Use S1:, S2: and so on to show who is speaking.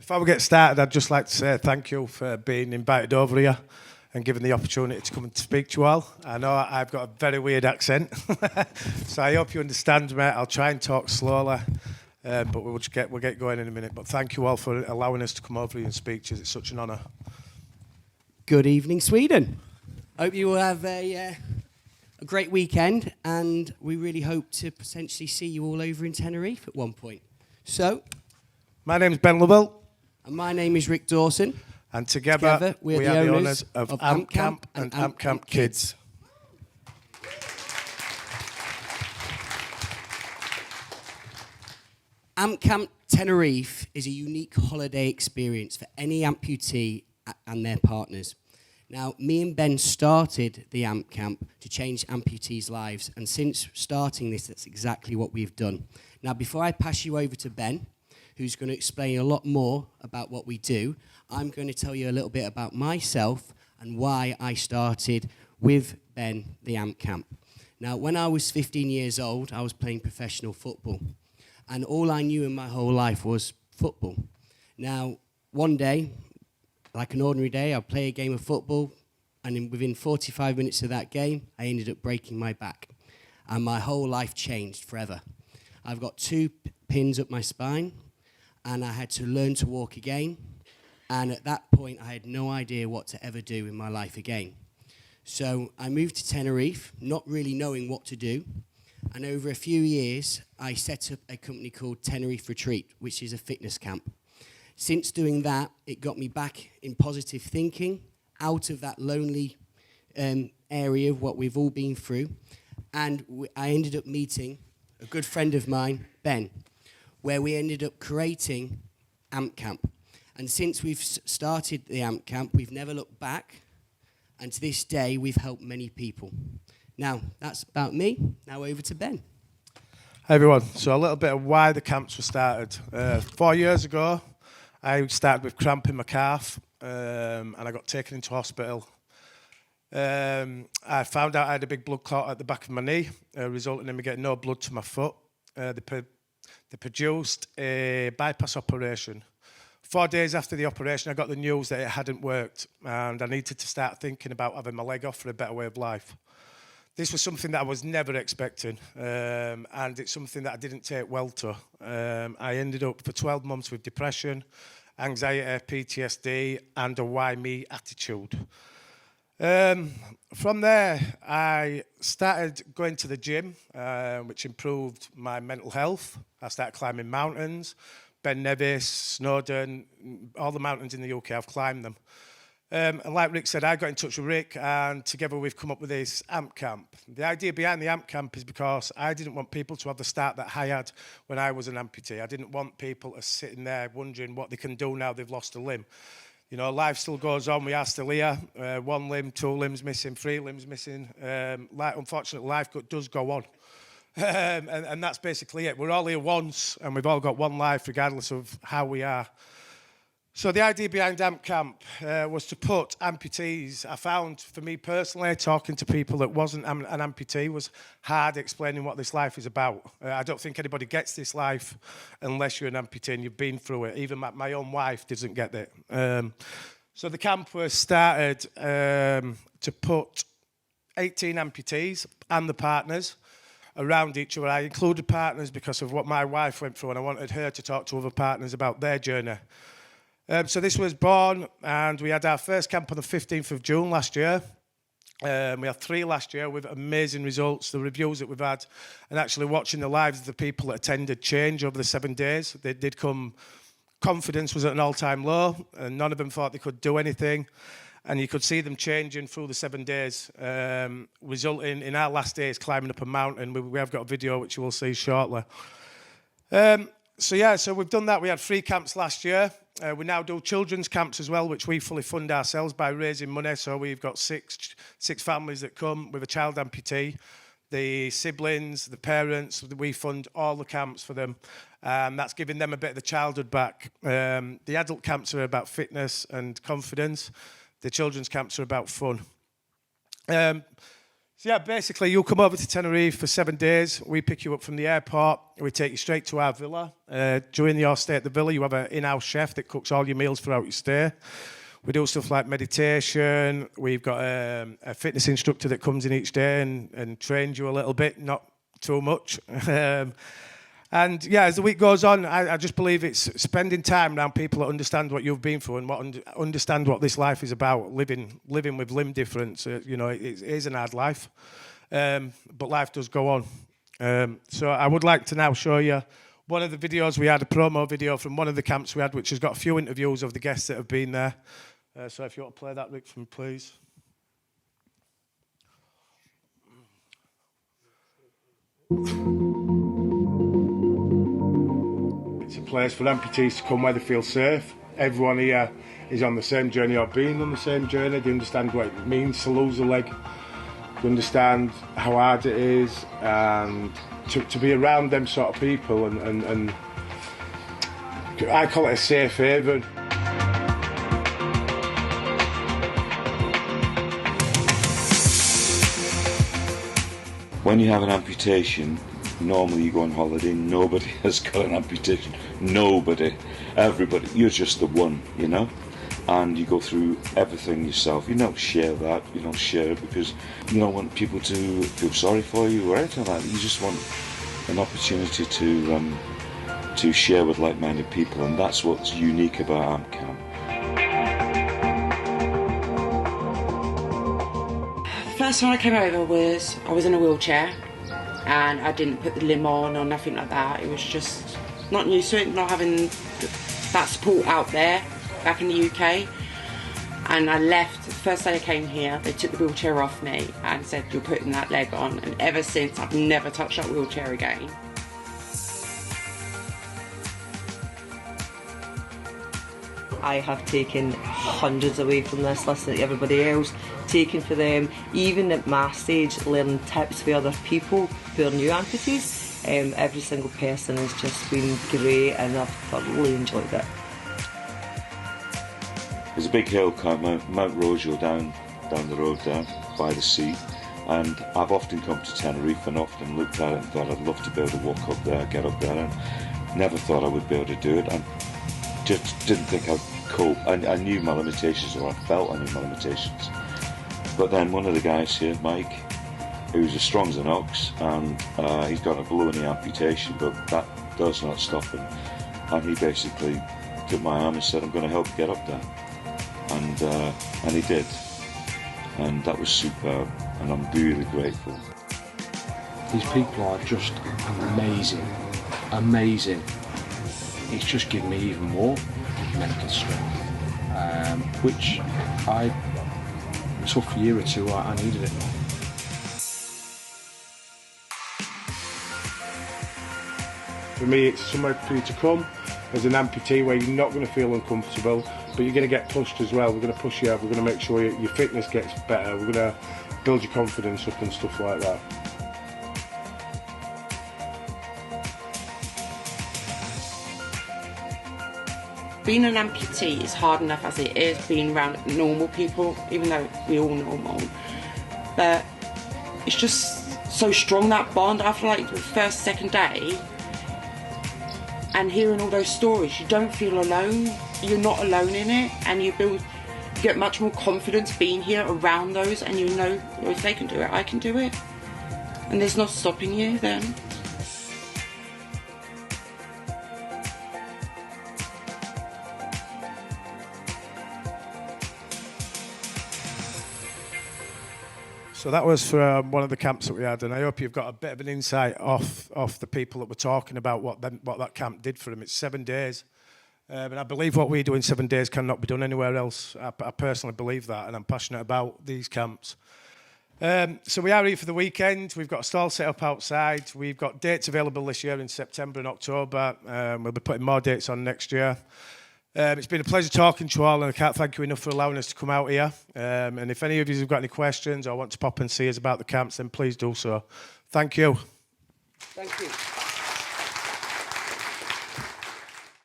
S1: Before we get started, I'd just like to say thank you for being invited over here and given the opportunity to come and speak to you all. I know I've got a very weird accent, so I hope you understand me. I'll try and talk slowly, but we'll get going in a minute. But thank you all for allowing us to come over here and speak to you. It's such an honour.
S2: Good evening, Sweden. Hope you will have a great weekend, and we really hope to potentially see you all over in Tenerife at one point. So,
S1: my name's Ben Lovell.
S2: And my name is Rick Dawson.
S1: And together we are the owners of AmpCamp and AmpCamp Kids.
S2: AmpCamp Tenerife is a unique holiday experience for any amputee and their partners. Now, me and Ben started the AMP Camp to change amputees' lives, and since starting this, that's exactly what we've done. Now, before I pass you over to Ben, who's going to explain a lot more about what we do, I'm going to tell you a little bit about myself and why I started with Ben the AMP Camp. Now, when I was 15 years old, I was playing professional football, and all I knew in my whole life was football. Now, one day, like an ordinary day, I'd play a game of football, and within 45 minutes of that game, I ended up breaking my back, and my whole life changed forever. I've got 2 pins up my spine, and I had to learn to walk again, and at that point I had no idea what to ever do in my life again. So I moved to Tenerife, not really knowing what to do, and over a few years I set up a company called Tenerife Retreat, which is a fitness camp. Since doing that, it got me back in positive thinking, out of that lonely area of what we've all been through, and I ended up meeting a good friend of mine, Ben, where we ended up creating AMP Camp. And since we've started the AMP Camp, we've never looked back, and to this day, we've helped many people. Now, that's about me. Now over to Ben.
S1: Hey everyone, so a little bit of why the camps were started. 4 years ago, I started with cramp in my calf, and I got taken into hospital. I found out I had a big blood clot at the back of my knee, resulting in me getting no blood to my foot. They produced a bypass operation. 4 days after the operation, I got the news that it hadn't worked, and I needed to start thinking about having my leg off for a better way of life. This was something that I was never expecting, and it's something that I didn't take well to. I ended up for 12 months with depression, anxiety, PTSD, and a why me attitude. From there, I started going to the gym, which improved my mental health. I started climbing mountains, Ben Nevis, Snowdon, all the mountains in the UK, I've climbed them. And like Rick said, I got in touch with Rick, and together we've come up with this AMP Camp. The idea behind the AMP Camp is because I didn't want people to have the start that I had when I was an amputee. I didn't want people to sitting there wondering what they can do now they've lost a limb. You know, life still goes on. We are still here. 1 limb, 2 limbs missing, 3 limbs missing. Unfortunately, life does go on. And that's basically it. We're all here once, and we've all got one life, regardless of how we are. So the idea behind AMP Camp was to put amputees. I found, for me personally, talking to people that wasn't an amputee was hard explaining what this life is about. I don't think anybody gets this life unless you're an amputee and you've been through it. Even my own wife doesn't get it. So the camp was started to put 18 amputees and the partners around each other. I included partners because of what my wife went through, and I wanted her to talk to other partners about their journey. So this was born, and we had our first camp on the 15th of June last year. We had 3 last year with amazing results. The reviews that we've had, and actually watching the lives of the people that attended change over the 7 days. They did come, confidence was at an all-time low, and none of them thought they could do anything. And you could see them changing through the 7 days, resulting in our last days climbing up a mountain. We have got a video which you will see shortly. So we've done that. We had 3 camps last year. We now do children's camps as well, which we fully fund ourselves by raising money. So we've got six families that come with a child amputee. The siblings, the parents, we fund all the camps for them. That's giving them a bit of the childhood back. The adult camps are about fitness and confidence. The children's camps are about fun. So yeah, basically you come over to Tenerife for 7 days. We pick you up from the airport. We take you straight to our villa. During your stay at the villa, you have an in-house chef that cooks all your meals throughout your stay. We do stuff like meditation. We've got a fitness instructor that comes in each day and trains you a little bit, not too much. And yeah, as the week goes on, I just believe it's spending time around people that understand what you've been through and understand what this life is about, living with limb difference. You know, it is an hard life, but life does go on. So I would like to now show you one of the videos. We had a promo video from one of the camps we had, which has got a few interviews of the guests that have been there. So if you want to play that, Rick, for me, please. It's a place for amputees to come where they feel safe. Everyone here is on the same journey or being on the same journey. They understand what it means to lose a leg. They understand how hard it is, and to be around them sort of people and I call it a safe haven.
S3: When you have an amputation, normally you go on holiday, nobody has got an amputation, nobody, everybody, you're just the one, you know, and you go through everything yourself. You don't share that, you don't share it because you don't want people to feel sorry for you or anything like that. You just want an opportunity to share with like-minded people, and that's what's unique about AmpCamp.
S4: First time I came over I was in a wheelchair and I didn't put the limb on or nothing like that. It was just not used to it, not having that support out there back in the UK. And I left, the first day I came here, they took the wheelchair off me and said, you're putting that leg on. And ever since, I've never touched that wheelchair again.
S5: I have taken hundreds away from this, listening to everybody else, taking for them, even at my stage, learning tips for other people who are new amputees. Every single person has just been great and I've thoroughly enjoyed it.
S3: There's a big hill called Mount Rojo down the road there by the sea, and I've often come to Tenerife and often looked at it and thought I'd love to be able to walk up there, get up there, and never thought I would be able to do it. And just didn't think I'd cope. I knew my limitations, or I felt I knew my limitations. But then one of the guys here, Mike, who's as strong as an ox, and he's got a below-knee amputation, but that does not stop him. And he basically took my arm and said, I'm going to help you get up there. And he did. And that was superb, and I'm really grateful.
S6: These people are just amazing, amazing. It's just given me even more mental strength, which I took for a year or two. I needed it.
S1: For me, it's somewhere for you to come as an amputee where you're not going to feel uncomfortable, but you're going to get pushed as well. We're going to push you up, we're going to make sure your fitness gets better, we're going to build your confidence up and stuff like that.
S4: Being an amputee is hard enough as it is being around normal people, even though we're all normal. But it's just so strong, that bond, after like the first, second day, and hearing all those stories, you don't feel alone. You're not alone in it, and you get much more confidence being here around those, and you know, well, if they can do it, I can do it. And there's not stopping you then.
S1: So that was for one of the camps that we had, and I hope you've got a bit of an insight off the people that were talking about what that camp did for them. It's 7 days, and I believe what we do in 7 days cannot be done anywhere else. I personally believe that, and I'm passionate about these camps. So we are here for the weekend. We've got a stall set up outside. We've got dates available this year in September and October. We'll be putting more dates on next year. It's been a pleasure talking to you all, and I can't thank you enough for allowing us to come out here. And if any of you have got any questions or want to pop and see us about the camps, then please do so. Thank you.
S2: Thank you.